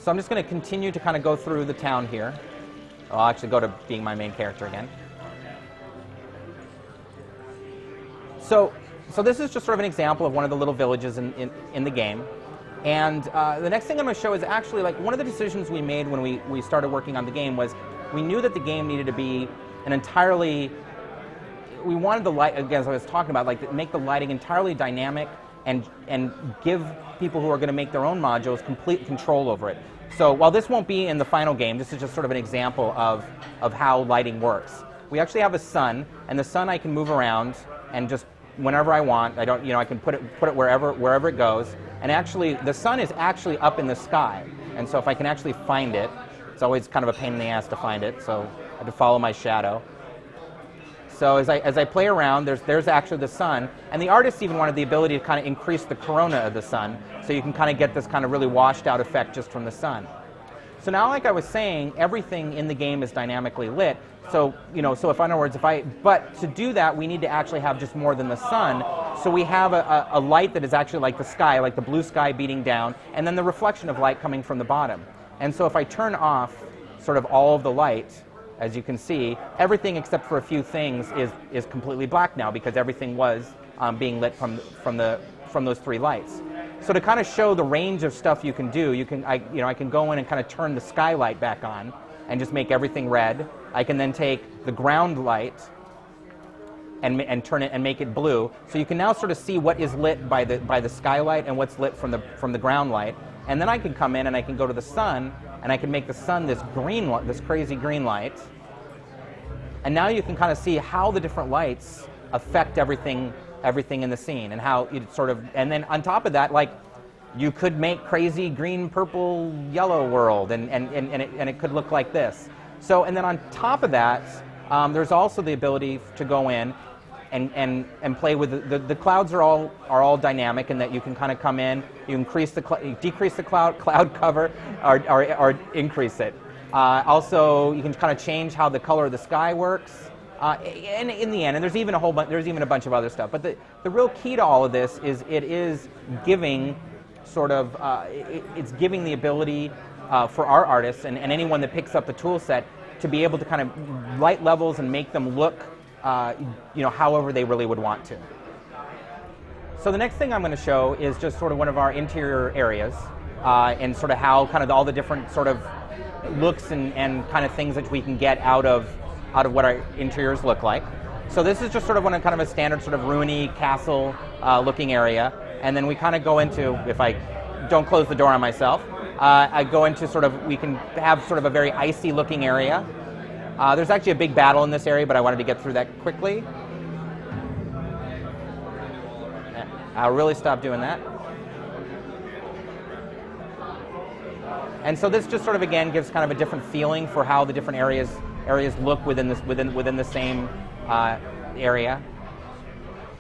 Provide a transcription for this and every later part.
So I'm just going to continue to kind of go through the town here. I'll actually go to being my main character again. So this is just sort of an example of one of the little villages in the game. And the next thing I'm going to show is actually like one of the decisions we made when we started working on the game was we knew that the game needed to be an entirely, we wanted the light, again, as I was talking about, like make the lighting entirely dynamic and give people who are going to make their own modules complete control over it. So while this won't be in the final game, this is just sort of an example of how lighting works. We actually have a sun, and the sun I can move around and just whenever I want. I don't, I can put it wherever it goes. And actually, the sun is actually up in the sky. And so if I can actually find it, it's always kind of a pain in the ass to find it. So I have to follow my shadow. So as I play around, there's actually the sun. And the artists even wanted the ability to kind of increase the corona of the sun, so you can kind of get this kind of really washed out effect just from the sun. So now, like I was saying, everything in the game is dynamically lit. So, so if, in other words, but to do that, we need to actually have just more than the sun. So we have a light that is actually like the sky, like the blue sky beating down, and then the reflection of light coming from the bottom. And so if I turn off sort of all of the light, as you can see, everything except for a few things is completely black now, because everything was being lit from those three lights. So to kind of show the range of stuff you can do, I can go in and kind of turn the skylight back on and just make everything red. I can then take the ground light and turn it and make it blue. So you can now sort of see what is lit by the skylight and what's lit from the ground light. And then I can come in and I can go to the sun and I can make the sun this crazy green light. And now you can kind of see how the different lights affect everything in the scene, and how it sort of, and then on top of that, like, you could make crazy green, purple, yellow world, and it could look like this. So, and then on top of that, there's also the ability to go in and play with the clouds are all dynamic, in that you can kind of come in, you decrease the cloud cover, or increase it. Also, you can kind of change how the color of the sky works. And in the end, and there's even a bunch of other stuff. But the real key to all of this is it is giving sort of it's giving the ability for our artists and anyone that picks up the tool set to be able to kind of light levels and make them look however they really would want to. So the next thing I'm going to show is just sort of one of our interior areas and sort of how kind of all the different sort of looks and kind of things that we can get out of what our interiors look like. So this is just sort of kind of a standard sort of ruiny castle looking area, and then we kind of go into, if I don't close the door on myself, I go into sort of, we can have sort of a very icy looking area. There's actually a big battle in this area, but I wanted to get through that quickly. I'll really stop doing that. And so this just sort of, again, gives kind of a different feeling for how the different areas look within the same area.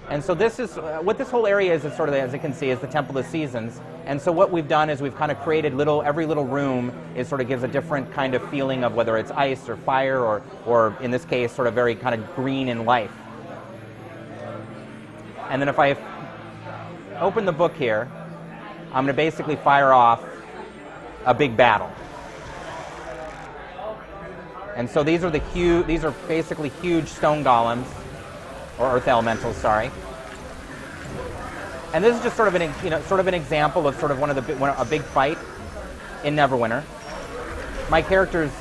And so this is what this whole area is sort of, as you can see, is the Temple of Seasons. And so what we've done is we've kind of created every little room is sort of gives a different kind of feeling of whether it's ice or fire or in this case sort of very kind of green in life. And then if I open the book here, I'm going to basically fire off a big battle. And so these are basically huge stone golems, or earth elementals, sorry. And this is just sort of an example of sort of a big fight in Neverwinter. My character's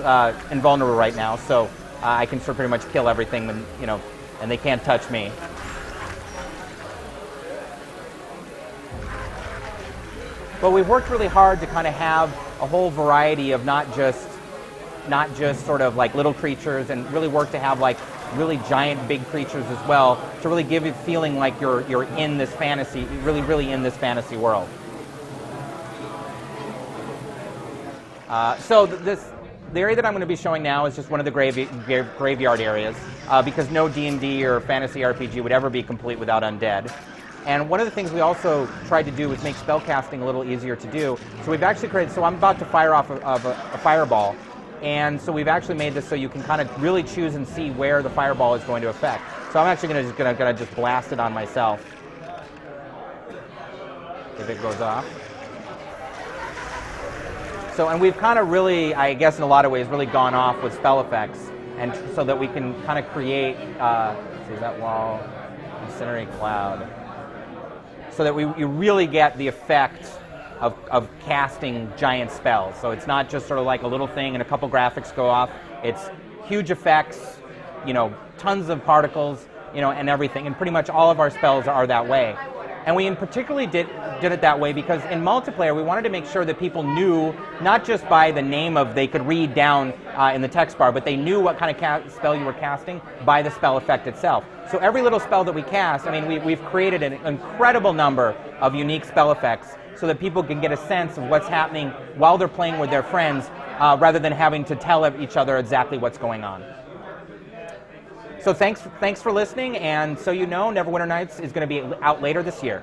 invulnerable right now, so I can sort of pretty much kill everything, and they can't touch me. But we've worked really hard to kind of have a whole variety of not just sort of like little creatures, and really work to have like really giant big creatures as well, to really give you a feeling like you're in this fantasy, really in this fantasy world. So the area that I'm going to be showing now is just one of the graveyard areas, because no D&D or fantasy RPG would ever be complete without undead. And one of the things we also tried to do was make spellcasting a little easier to do. So we've actually created, so I'm about to fire off a fireball. And so we've actually made this so you can kind of really choose and see where the fireball is going to affect. So I'm actually going to just blast it on myself if it goes off. So, and we've kind of really, I guess in a lot of ways, really gone off with spell effects, and so that we can kind of create, see that wall, incinerate cloud, so that you really get the effect of casting giant spells. So it's not just sort of like a little thing and a couple graphics go off. It's huge effects, you know, tons of particles, you know, and everything. And pretty much all of our spells are that way. And we in particularly did it that way because in multiplayer we wanted to make sure that people knew, not just by the name of, they could read down in the text bar, but they knew what kind of spell you were casting by the spell effect itself. So every little spell that we cast, I mean, we've created an incredible number of unique spell effects so that people can get a sense of what's happening while they're playing with their friends, rather than having to tell each other exactly what's going on. So thanks for listening, and so you know, NeverWinter Nights is going to be out later this year.